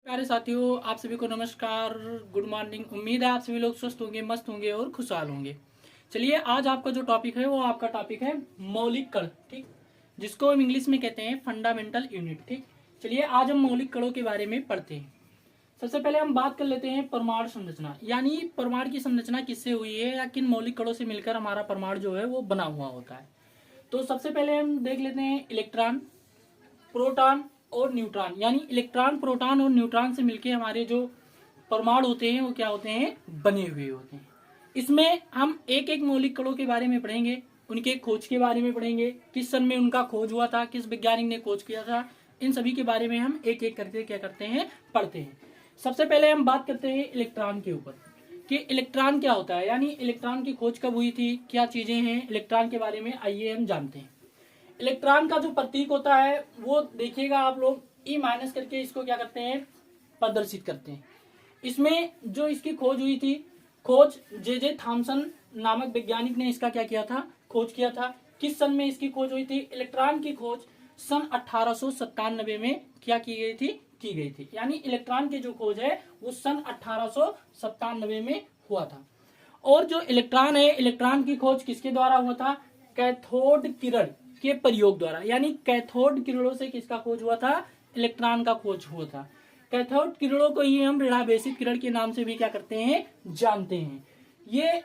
प्यारे साथियों, आप सभी को नमस्कार, गुड मॉर्निंग। उम्मीद है आप सभी लोग स्वस्थ होंगे, मस्त होंगे और खुशहाल होंगे। चलिए, आज आपका जो टॉपिक है वो आपका टॉपिक है मौलिक कण, ठीक, जिसको हम इंग्लिश में कहते हैं फंडामेंटल यूनिट। ठीक, चलिए आज हम मौलिक कणों के बारे में पढ़ते हैं। सबसे पहले हम बात कर लेते हैं परमाणु संरचना, यानी परमाणु की संरचना किससे हुई है या किन मौलिक कणों से मिलकर हमारा परमाणु जो है वो बना हुआ होता है। तो सबसे पहले हम देख लेते हैं इलेक्ट्रॉन, प्रोटॉन और न्यूट्रॉन, यानी इलेक्ट्रॉन, प्रोटॉन और न्यूट्रॉन से मिलके हमारे जो परमाणु होते हैं वो क्या होते हैं, बने हुए होते हैं। इसमें हम एक एक मौलिक कणों के बारे में पढ़ेंगे, उनके खोज के बारे में पढ़ेंगे, किस सन में उनका खोज हुआ था, किस वैज्ञानिक ने खोज किया था, इन सभी के बारे में हम एक एक करके क्या करते हैं, पढ़ते हैं। सबसे पहले हम बात करते हैं इलेक्ट्रॉन के ऊपर कि इलेक्ट्रॉन क्या होता है, यानी इलेक्ट्रॉन की खोज कब हुई थी, क्या चीजें हैं इलेक्ट्रॉन के बारे में, आइए हम जानते हैं। इलेक्ट्रॉन का जो प्रतीक होता है वो देखिएगा आप लोग, ई माइनस करके इसको क्या करते हैं, प्रदर्शित करते हैं। इसमें जो इसकी खोज हुई थी, खोज जे थॉमसन नामक वैज्ञानिक ने इसका क्या किया था, खोज किया था। किस सन में इसकी खोज हुई थी, इलेक्ट्रॉन की खोज सन 1897 में क्या की गई थी, यानी इलेक्ट्रॉन की जो खोज है वो सन 1897 में हुआ था। और जो इलेक्ट्रॉन है, इलेक्ट्रॉन की खोज किसके द्वारा हुआ था, कैथोड किरण के प्रयोग द्वारा, यानी कैथोड किरणों से किसका खोज हुआ था, इलेक्ट्रॉन का खोज हुआ था। कैथोड किरणों को ही हम ऋणावेशित किरण के नाम से भी क्या करते हैं, जानते हैं। ये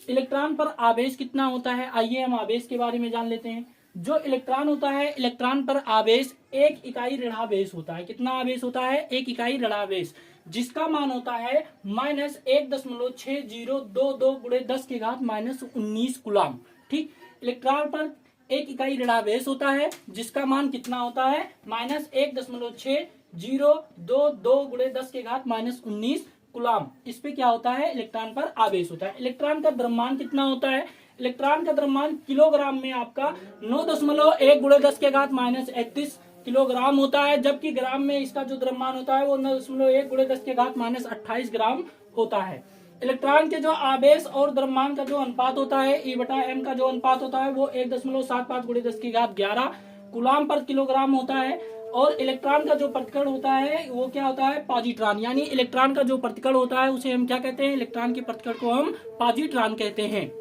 इलेक्ट्रॉन पर आवेश कितना होता है, आइए हम आवेश के बारे में जान लेते हैं। जो इलेक्ट्रॉन होता है, इलेक्ट्रॉन पर आवेश 1 इकाई ऋणावेश होता है। कितना आवेश होता है, 1 इकाई ऋणावेश, जिसका मान होता है -1.6022 गुणे 10 की घात -19 कूलम। ठीक, इलेक्ट्रॉन पर 1 इकाई ऋणावेश होता है जिसका मान कितना होता है, -1.6022 गुणे 10 की घात -19 कूलम। इस पे क्या होता है, इलेक्ट्रॉन पर आवेश होता है। इलेक्ट्रॉन का द्रव्यमान कितना होता है, इलेक्ट्रॉन का द्रव्यमान किलोग्राम में आपका 9.1 गुणे 10 के घात -31 किलोग्राम होता है, जबकि ग्राम में इसका जो द्रव्यमान होता है वो 9.1 गुणे 10 के घात -28 ग्राम होता है। इलेक्ट्रॉन के जो आवेश और द्रव्यमान का जो अनुपात होता है, E/m का जो अनुपात होता है वो 1.75 गुणे 10 की घात 11 कूलम पर किलोग्राम होता है। और इलेक्ट्रॉन का जो प्रतिकरण होता है वो क्या होता है, पॉजिट्रॉन, यानी इलेक्ट्रॉन का जो प्रतिकरण होता है उसे हम क्या कहते हैं, इलेक्ट्रॉन के प्रतिकरण को हम पॉजिट्रॉन कहते हैं।